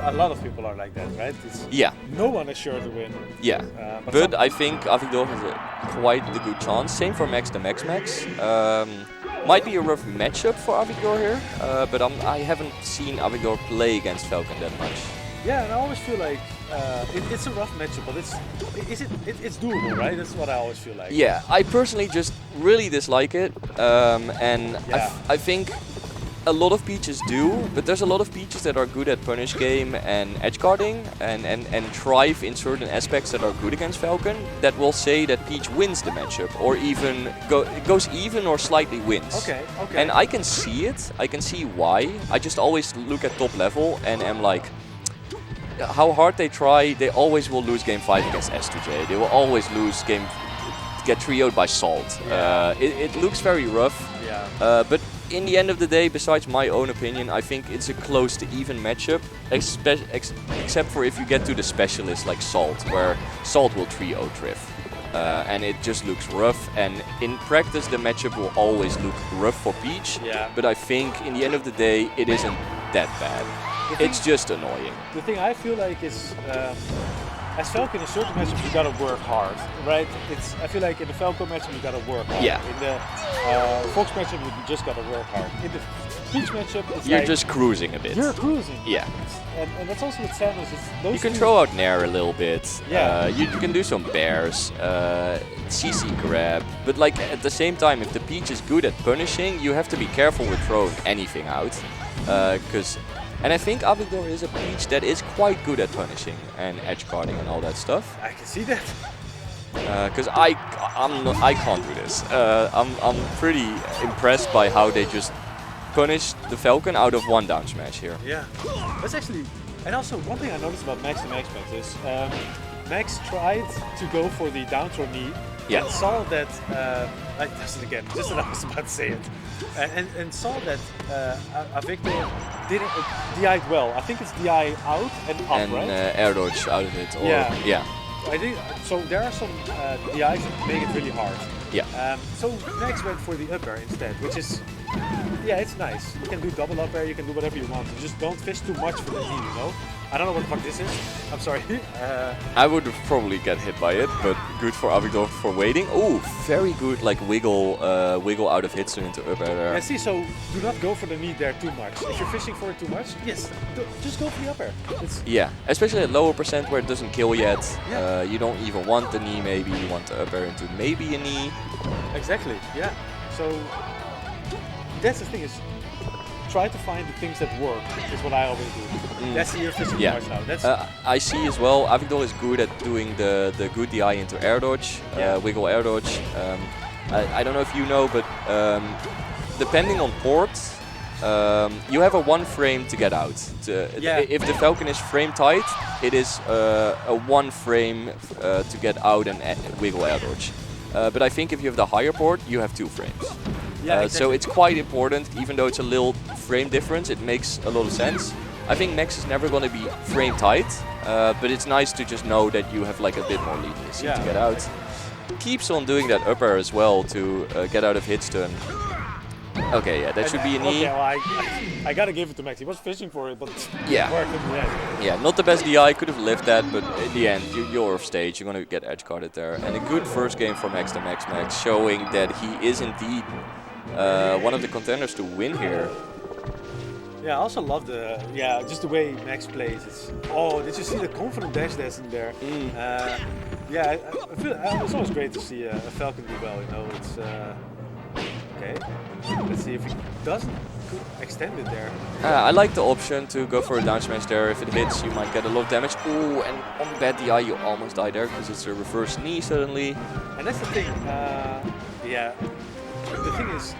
a lot of people are like that, right? It's, Yeah. no one is sure to win. Yeah. But I think Avigdor has quite the good chance. Same for Max the Max. Might be a rough matchup for Avigdor here, but I haven't seen Avigdor play against Falcon that much. Yeah, and I always feel like it's a rough matchup, but it's doable, right? That's what I always feel like. Yeah, I personally just really dislike it, and I think a lot of Peaches do, but there's a lot of Peaches that are good at punish game and edge guarding and thrive in certain aspects that are good against Falcon that will say that Peach wins the matchup or even goes even or slightly wins. Okay. And I can see it, I can see why. I just always look at top level and am like, how hard they try, they always will lose game 5 against S2J. They will always lose get trioed by Salt. Yeah. It looks very rough, but in the end of the day, besides my own opinion, I think it's a close to even matchup, except for if you get to the specialist like Salt, where Salt will trio Triff. And it just looks rough, and in practice the matchup will always look rough for Peach, but I think in the end of the day it isn't that bad. It's just annoying. The thing I feel like is, as Falcon in certain matchups you gotta work hard, right? I feel like in the Falcon matchup you gotta work hard. Yeah. In the Fox matchup you just gotta work hard. In the Peach matchup it's You're like just cruising a bit. you're cruising. Yeah. And that's also with Samus. Those You can two- throw out Nair a little bit. Yeah. You can do some bears, CC grab, but like at the same time, if the Peach is good at punishing, you have to be careful with throwing anything out, and I think Avigdor is a Peach that is quite good at punishing and edge guarding and all that stuff. I can see that. Because I can't do this. I'm pretty impressed by how they just punished the Falcon out of one down smash here. Yeah, that's actually, and also one thing I noticed about Max and Max is Max tried to go for the down throw knee and saw that, I does it again, just as I was about to say it, and saw that Avigdor didn't DI'd well. I think it's DI out and up, And right? air dodge out of it. Or, Yeah. I think so. There are some DIs that make it really hard. Yeah. So Max went for the up air instead, which is, yeah, it's nice. You can do double up air, you can do whatever you want. You just don't fish too much for the knee, you know? I don't know what the fuck this is. I'm sorry. I would probably get hit by it, but good for Avigdor for waiting. Oh, very good, like wiggle out of hits into up air there. Yeah, see, so do not go for the knee there too much. If you're fishing for it too much, yes, just go for the up air. Yeah, especially at lower percent where it doesn't kill yet. Yeah. You don't even want the knee, maybe you want the up air into maybe a knee. Exactly, yeah. So that's the thing is, try to find the things that work, is what I always do. That's the fishing part now. That's I see as well, Avigdor is good at doing the good DI into air dodge, wiggle air dodge. I don't know if you know, but depending on port, you have a 1 frame to get out. If the Falcon is frame tight, it is a 1 frame to get out and wiggle air dodge. But I think if you have the higher port, you have 2 frames. exactly. So it's quite important, even though it's a little frame difference, it makes a lot of sense. I think Max is never going to be frame tight, but it's nice to just know that you have like a bit more leniency to get out. Keeps on doing that up air as well to get out of hit turn. Okay, yeah, that should be a knee. Okay, well, I gotta give it to Max. He was fishing for it, but it worked in the end. Yeah, not the best DI, could have lived that, but in the end, you're off stage, you're gonna get edge guarded there. And a good first game for Max the Max, showing that he is indeed one of the contenders to win here. Yeah, I also love just the way Max plays. Did you see the confident dash in there? Yeah, I feel it's always great to see a Falcon do well. You know, it's okay. Let's see if he doesn't extend it there. I like the option to go for a down smash there. If it hits, you might get a lot of damage. Ooh, and on bad DI, you almost die there because it's a reverse knee suddenly. And that's the thing. The thing is.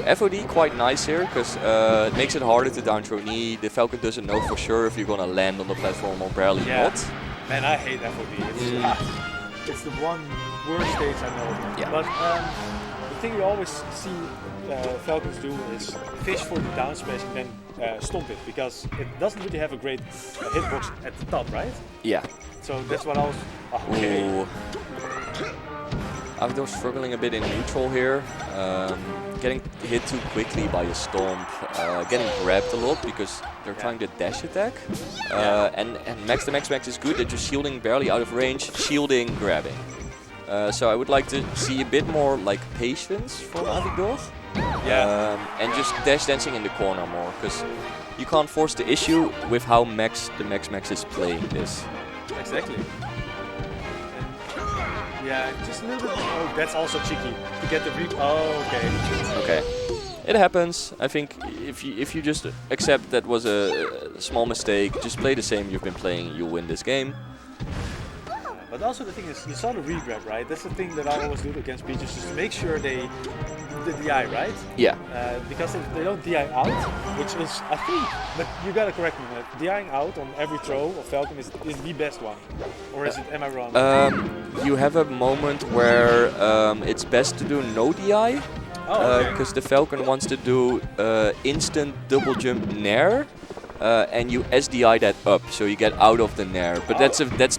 FOD quite nice here because it makes it harder to down throw knee. The Falcon doesn't know for sure if you're gonna land on the platform or barely not. Man, I hate FOD. It's the one worst stage I know. Yeah. But the thing you always see Falcons do is fish for the down smash and then stomp it, because it doesn't really have a great hitbox at the top, right? Yeah. So that's what I was. Okay. Avigdor struggling a bit in neutral here. getting hit too quickly by a stomp, getting grabbed a lot because they're trying to dash attack. And Max the Max Max is good at just shielding barely out of range, shielding, grabbing. So I would like to see a bit more like patience from Avigdor. And just dash dancing in the corner more, because you can't force the issue with how Max the Max Max is playing this. Exactly. And yeah, just a little bit. Oh, that's also cheeky to get the reap. Oh, okay. Okay, it happens. I think if you just accept that was a small mistake, just play the same you've been playing, you'll win this game. But also the thing is, you saw the regrab, right? That's the thing that I always do against Peaches, just to make sure they the DI, right? Yeah. Because if they don't DI out, which is, I think, but you gotta correct me, DIing out on every throw of Falcon is the best one. Or is it, am I wrong? You have a moment where it's best to do no DI. Because the Falcon wants to do instant double jump nair. And you SDI that up, so you get out of the nair. But that's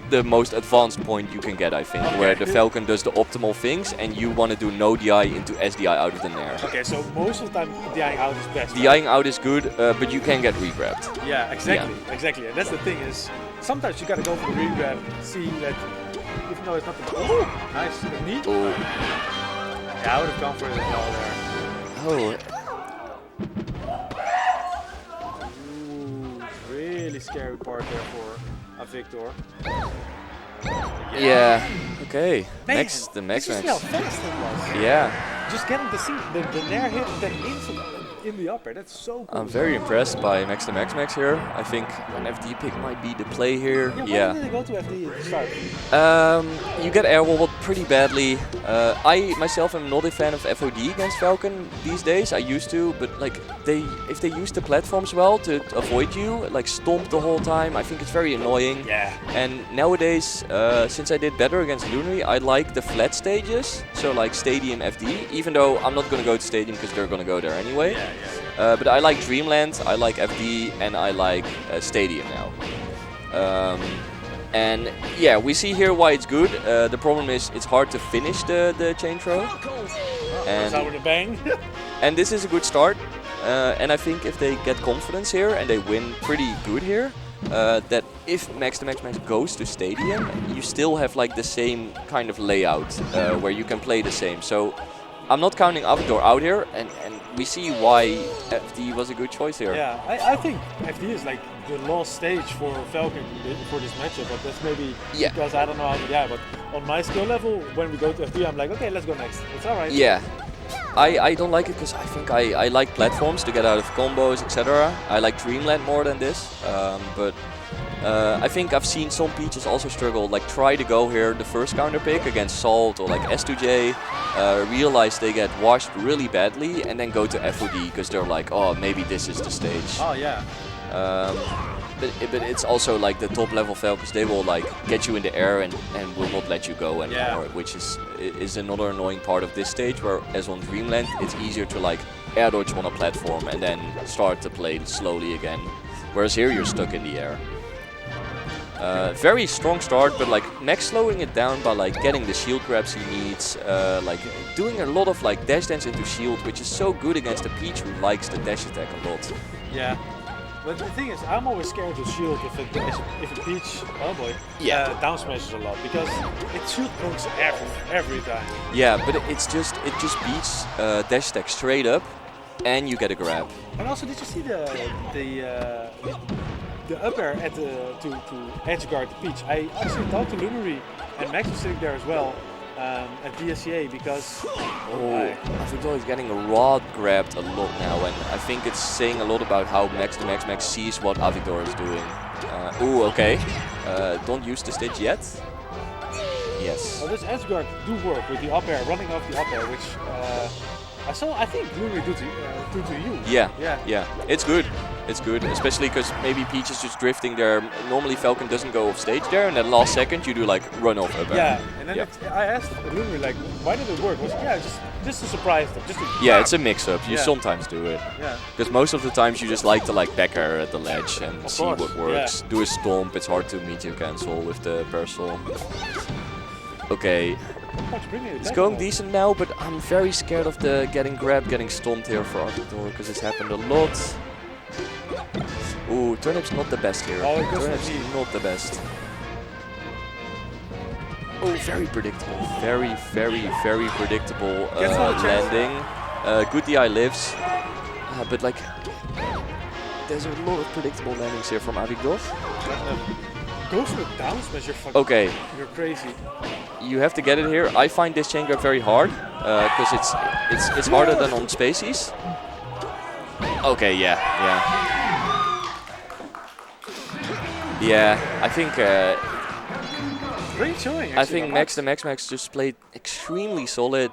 the most advanced point you can get, I think, where the Falcon does the optimal things, and you want to do no DI into SDI out of the nair. Okay, so most of the time DIing out is best. DIing out is good, but you can get regrabbed. Yeah, exactly, exactly. And that's the thing is, sometimes you gotta go for the regrab, see that, even though it's not the... Oh, nice, knee. Oh. Yeah, I would have gone for it as well there. Oh. Really scary part there for Avigdor. Yeah. Okay. Man, Max the Max Max. See how fast it was. Yeah. Just getting the nair hit and then in the upper. That's so cool. I'm very impressed by Max the Max Max here. I think an FD pick might be the play here. Yeah. Why did they go to FD at the start? You get airwalled pretty badly. I myself am not a fan of FOD against Falcon these days. I used to, but like if they use the platforms well to avoid you, like stomp the whole time, I think it's very annoying. Yeah. And nowadays, since I did better against Lunary, I like the flat stages. So like Stadium FD, even though I'm not gonna go to Stadium because they're gonna go there anyway. But I like Dreamland, I like FD, and I like Stadium now. And yeah, we see here why it's good. The problem is it's hard to finish the chain throw. And with a bang. And this is a good start. And I think if they get confidence here and they win pretty good here, that if Max the Max Max goes to Stadium, you still have like the same kind of layout where you can play the same. So I'm not counting Avigdor out here, and we see why FD was a good choice here. Yeah, I think FD is like the lost stage for Falcon for this matchup, but that's maybe because I don't know how to DI, but on my skill level, when we go to FD, I'm like, okay, let's go next. It's alright. Yeah. I don't like it because I think I like platforms to get out of combos, etc. I like Dreamland more than this, but I think I've seen some Peaches also struggle, like try to go here the first counter pick against Salt or like S2J, realize they get washed really badly and then go to FOD because they're like, oh, maybe this is the stage. Oh yeah. But it's also like the top level Falcons, they will like get you in the air and will not let you go anymore, which is another annoying part of this stage, whereas on Dreamland it's easier to like air dodge on a platform and then start to play slowly again, whereas here you're stuck in the air. Very strong start, but like Max slowing it down by like getting the shield grabs he needs, like doing a lot of like dash dance into shield, which is so good against a Peach who likes the dash attack a lot. Yeah. But the thing is, I'm always scared to shield if a Peach, oh boy, down smashes a lot, because it shield pokes every time. Yeah, but it just beats dash attack straight up, and you get a grab. And also, did you see the up air at to edge guard the Peach? I actually talked to Lunary, and Max was sitting there as well. At DSCA because Avigdor is getting rod grabbed a lot now, and I think it's saying a lot about how Max the Max Max sees what Avigdor is doing. Okay. Don't use the stage yet. Yes. Well, this edge guard do work with the up air, running off the up air, which I think Lunary do to you. Yeah. It's good. It's good, especially because maybe Peach is just drifting there. Normally Falcon doesn't go off stage there, and then last second you do like run off up air. Yeah, and then I asked Lunary like, why did it work? Was just to surprise them. It's a mix-up. You sometimes do it. Yeah. Because most of the times you just like to like back air at the ledge and see what works. Do a stomp. It's hard to meteor cancel with the parasol. Okay. It's going decent now, but I'm very scared of the getting grabbed, getting stomped here for Avigdor, because it's happened a lot. Ooh, Turnip's not the best here. Turnip's not the best. Oh, very predictable. Very, very, very predictable landing. Good DI lives, but like, there's a lot of predictable landings here from Avigdor. Go for the down smash, you're fucking. Okay. You're crazy. You have to get it here. I find this chain grab very hard because it's harder than on Spacies. Okay, yeah. I think. Great showing. I think Max the Max just played extremely solid.